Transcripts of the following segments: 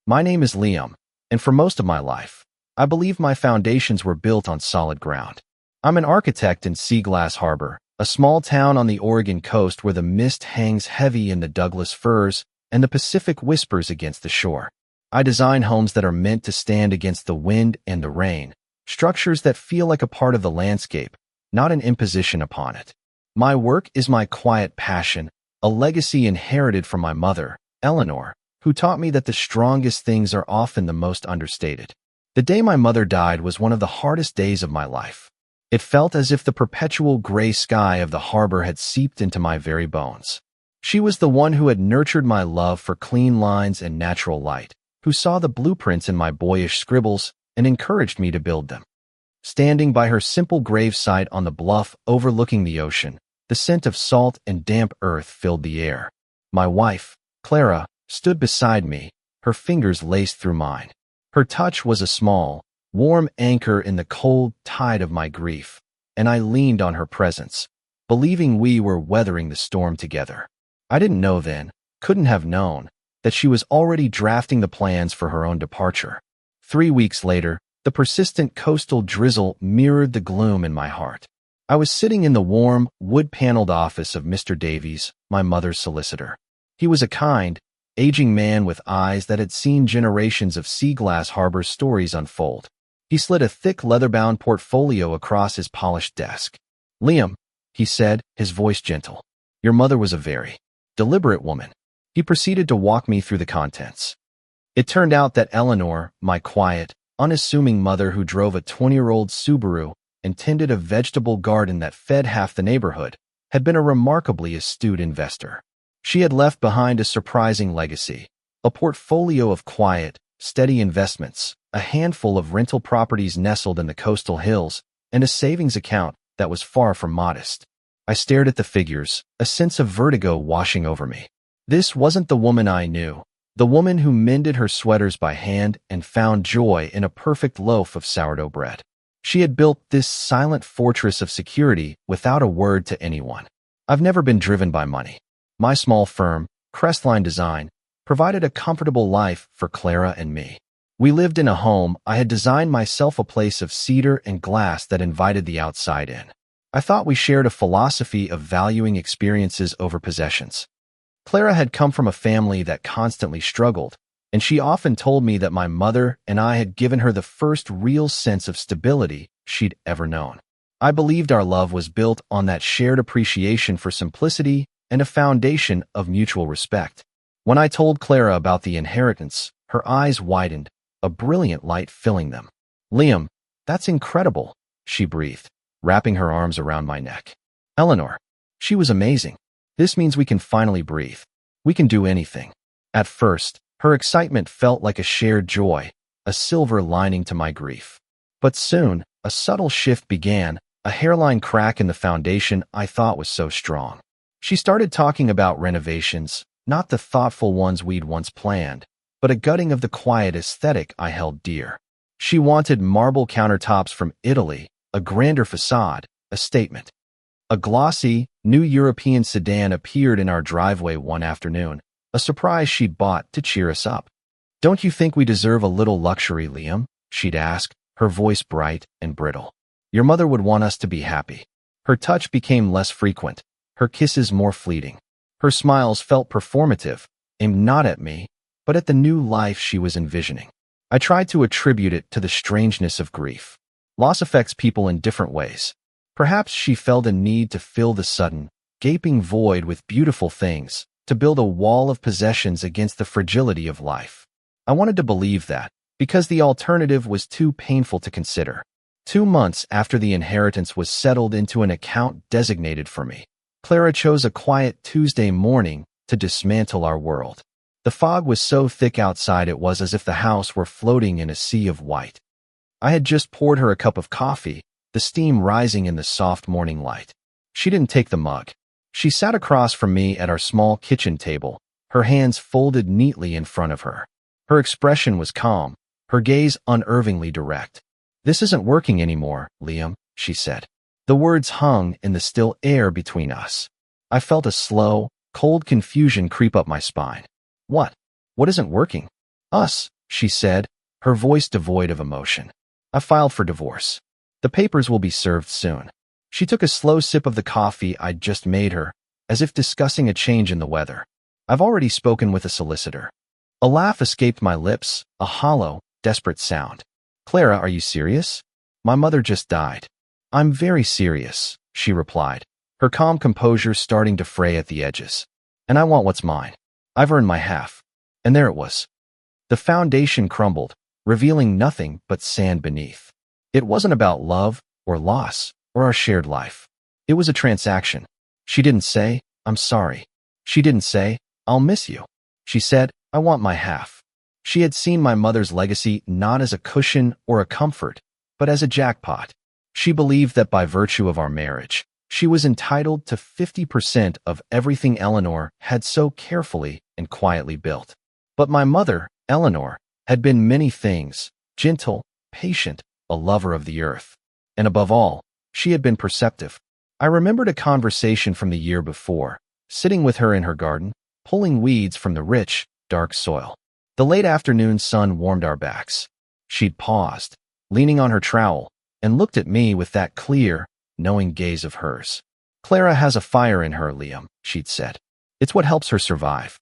My name is Liam, and for most of my life, I believe my foundations were built on solid ground. I'm an architect in Sea Glass Harbor, a small town on the Oregon coast where the mist hangs heavy in the Douglas firs and the Pacific whispers against the shore. I design homes that are meant to stand against the wind and the rain, structures that feel like a part of the landscape, not an imposition upon it. My work is my quiet passion, a legacy inherited from my mother, Eleanor, who taught me that the strongest things are often the most understated. The day my mother died was one of the hardest days of my life. It felt as if the perpetual gray sky of the harbor had seeped into my very bones. She was the one who had nurtured my love for clean lines and natural light, who saw the blueprints in my boyish scribbles and encouraged me to build them. Standing by her simple gravesite on the bluff overlooking the ocean, the scent of salt and damp earth filled the air. My wife, Clara, stood beside me, her fingers laced through mine. Her touch was a small, warm anchor in the cold tide of my grief, and I leaned on her presence, believing we were weathering the storm together. I didn't know then, couldn't have known, that she was already drafting the plans for her own departure. 3 weeks later, the persistent coastal drizzle mirrored the gloom in my heart. I was sitting in the warm, wood-paneled office of Mr. Davies, my mother's solicitor. He was a kind, aging man with eyes that had seen generations of Sea Glass Harbor stories unfold. He slid a thick leather-bound portfolio across his polished desk. "Liam," he said, his voice gentle, "your mother was a very deliberate woman." He proceeded to walk me through the contents. It turned out that Eleanor, my quiet, unassuming mother who drove a 20-year-old Subaru and tended a vegetable garden that fed half the neighborhood, had been a remarkably astute investor. She had left behind a surprising legacy, a portfolio of quiet, steady investments, a handful of rental properties nestled in the coastal hills, and a savings account that was far from modest. I stared at the figures, a sense of vertigo washing over me. This wasn't the woman I knew, the woman who mended her sweaters by hand and found joy in a perfect loaf of sourdough bread. She had built this silent fortress of security without a word to anyone. I've never been driven by money. My small firm, Crestline Design, provided a comfortable life for Clara and me. We lived in a home I had designed myself, a place of cedar and glass that invited the outside in. I thought we shared a philosophy of valuing experiences over possessions. Clara had come from a family that constantly struggled, and she often told me that my mother and I had given her the first real sense of stability she'd ever known. I believed our love was built on that shared appreciation for simplicity and a foundation of mutual respect. When I told Clara about the inheritance, her eyes widened, a brilliant light filling them. "Liam, that's incredible," she breathed, wrapping her arms around my neck. "Eleanor." She was amazing. "This means we can finally breathe. We can do anything." At first, her excitement felt like a shared joy, a silver lining to my grief. But soon, a subtle shift began, a hairline crack in the foundation I thought was so strong. She started talking about renovations, not the thoughtful ones we'd once planned, but a gutting of the quiet aesthetic I held dear. She wanted marble countertops from Italy, a grander facade, a statement. A glossy, new European sedan appeared in our driveway one afternoon, a surprise she'd bought to cheer us up. "Don't you think we deserve a little luxury, Liam?" she'd ask, her voice bright and brittle. "Your mother would want us to be happy." Her touch became less frequent, her kisses more fleeting. Her smiles felt performative, aimed not at me, but at the new life she was envisioning. I tried to attribute it to the strangeness of grief. Loss affects people in different ways. Perhaps she felt a need to fill the sudden, gaping void with beautiful things, to build a wall of possessions against the fragility of life. I wanted to believe that, because the alternative was too painful to consider. 2 months after the inheritance was settled into an account designated for me, Clara chose a quiet Tuesday morning to dismantle our world. The fog was so thick outside it was as if the house were floating in a sea of white. I had just poured her a cup of coffee, the steam rising in the soft morning light. She didn't take the mug. She sat across from me at our small kitchen table, her hands folded neatly in front of her. Her expression was calm, her gaze unervingly direct. "This isn't working anymore, Liam," she said. The words hung in the still air between us. I felt a slow, cold confusion creep up my spine. What? What isn't working? Us, she said, her voice devoid of emotion. I filed for divorce. The papers will be served soon. She took a slow sip of the coffee I'd just made her, as if discussing a change in the weather. I've already spoken with a solicitor. A laugh escaped my lips, a hollow, desperate sound. Clara, are you serious? My mother just died. I'm very serious, she replied, her calm composure starting to fray at the edges. And I want what's mine. I've earned my half. And there it was. The foundation crumbled, revealing nothing but sand beneath. It wasn't about love or loss or our shared life. It was a transaction. She didn't say, I'm sorry. She didn't say, I'll miss you. She said, I want my half. She had seen my mother's legacy not as a cushion or a comfort, but as a jackpot. She believed that by virtue of our marriage, she was entitled to 50% of everything Eleanor had so carefully and quietly built. But my mother, Eleanor, had been many things: gentle, patient, a lover of the earth. And above all, she had been perceptive. I remembered a conversation from the year before, sitting with her in her garden, pulling weeds from the rich, dark soil. The late afternoon sun warmed our backs. She'd paused, leaning on her trowel, and looked at me with that clear, knowing gaze of hers. Clara has a fire in her, Liam, she'd said. It's what helps her survive.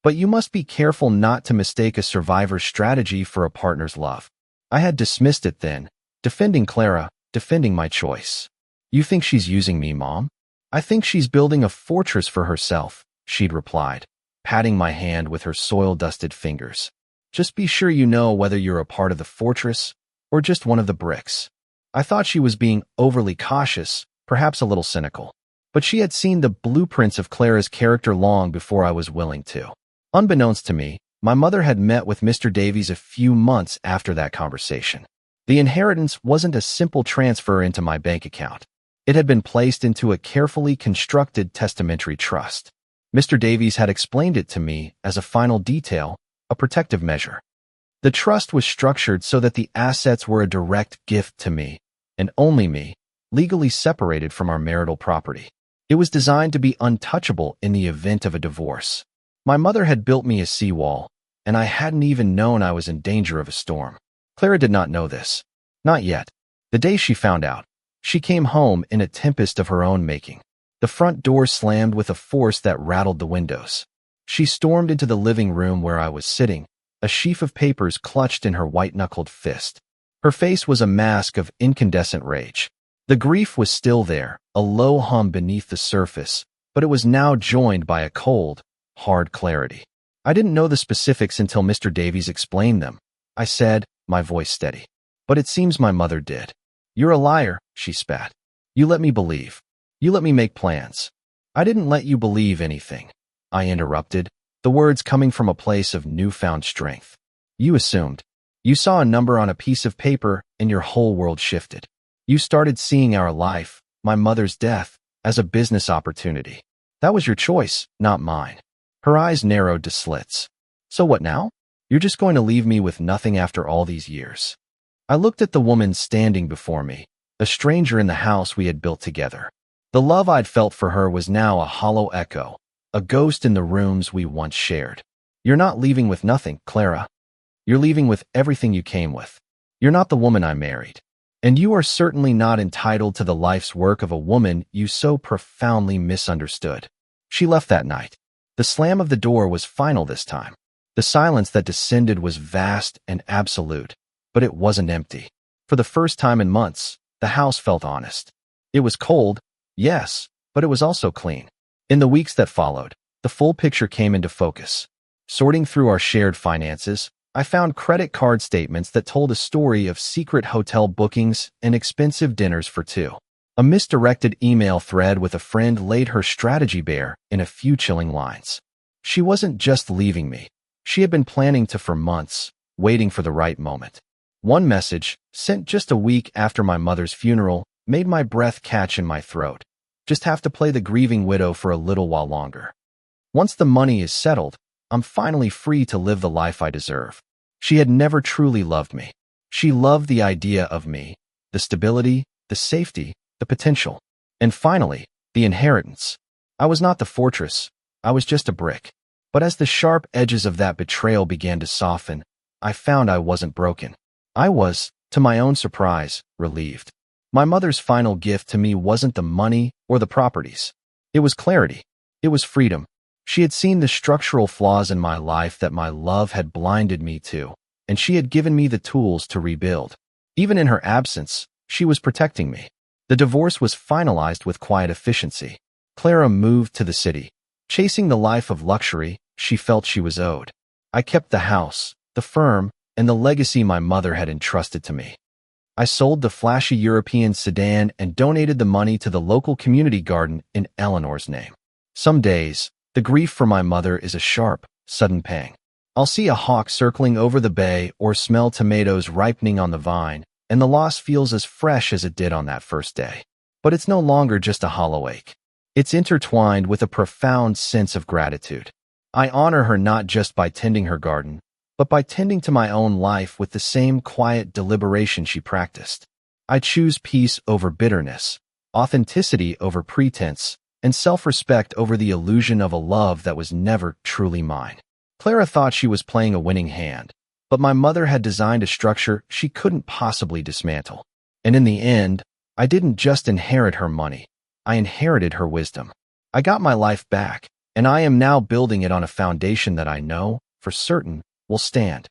But you must be careful not to mistake a survivor's strategy for a partner's love. I had dismissed it then, defending Clara, defending my choice. You think she's using me, Mom? I think she's building a fortress for herself, she'd replied, patting my hand with her soil-dusted fingers. Just be sure you know whether you're a part of the fortress or just one of the bricks. I thought she was being overly cautious, perhaps a little cynical. But she had seen the blueprints of Clara's character long before I was willing to. Unbeknownst to me, my mother had met with Mr. Davies a few months after that conversation. The inheritance wasn't a simple transfer into my bank account. It had been placed into a carefully constructed testamentary trust. Mr. Davies had explained it to me as a final detail, a protective measure. The trust was structured so that the assets were a direct gift to me, and only me, legally separated from our marital property. It was designed to be untouchable in the event of a divorce. My mother had built me a seawall, and I hadn't even known I was in danger of a storm. Clara did not know this. Not yet. The day she found out, she came home in a tempest of her own making. The front door slammed with a force that rattled the windows. She stormed into the living room where I was sitting, a sheaf of papers clutched in her white-knuckled fist. Her face was a mask of incandescent rage. The grief was still there, a low hum beneath the surface, but it was now joined by a cold, hard clarity. I didn't know the specifics until Mr. Davies explained them. I said, my voice steady. But it seems my mother did. You're a liar, she spat. You let me believe. You let me make plans. I didn't let you believe anything, I interrupted, the words coming from a place of newfound strength. You assumed. You saw a number on a piece of paper and your whole world shifted. You started seeing our life, my mother's death, as a business opportunity. That was your choice, not mine. Her eyes narrowed to slits. So what now? You're just going to leave me with nothing after all these years? I looked at the woman standing before me, a stranger in the house we had built together. The love I'd felt for her was now a hollow echo, a ghost in the rooms we once shared. You're not leaving with nothing, Clara. You're leaving with everything you came with. You're not the woman I married. And you are certainly not entitled to the life's work of a woman you so profoundly misunderstood. She left that night. The slam of the door was final this time. The silence that descended was vast and absolute, but it wasn't empty. For the first time in months, the house felt honest. It was cold, yes, but it was also clean. In the weeks that followed, the full picture came into focus. Sorting through our shared finances, I found credit card statements that told a story of secret hotel bookings and expensive dinners for two. A misdirected email thread with a friend laid her strategy bare in a few chilling lines. She wasn't just leaving me. She had been planning to for months, waiting for the right moment. One message, sent just a week after my mother's funeral, made my breath catch in my throat. Just have to play the grieving widow for a little while longer. Once the money is settled, I'm finally free to live the life I deserve. She had never truly loved me. She loved the idea of me, the stability, the safety, the potential. And finally, the inheritance. I was not the fortress. I was just a brick. But as the sharp edges of that betrayal began to soften, I found I wasn't broken. I was, to my own surprise, relieved. My mother's final gift to me wasn't the money or the properties. It was clarity. It was freedom. She had seen the structural flaws in my life that my love had blinded me to, and she had given me the tools to rebuild. Even in her absence, she was protecting me. The divorce was finalized with quiet efficiency. Clara moved to the city, chasing the life of luxury she felt she was owed. I kept the house, the firm, and the legacy my mother had entrusted to me. I sold the flashy European sedan and donated the money to the local community garden in Eleanor's name. Some days, the grief for my mother is a sharp, sudden pang. I'll see a hawk circling over the bay or smell tomatoes ripening on the vine, and the loss feels as fresh as it did on that first day. But it's no longer just a hollow ache. It's intertwined with a profound sense of gratitude. I honor her not just by tending her garden, but by tending to my own life with the same quiet deliberation she practiced. I choose peace over bitterness, authenticity over pretense, and self-respect over the illusion of a love that was never truly mine. Clara thought she was playing a winning hand, but my mother had designed a structure she couldn't possibly dismantle. And in the end, I didn't just inherit her money, I inherited her wisdom. I got my life back, and I am now building it on a foundation that I know, for certain, will stand.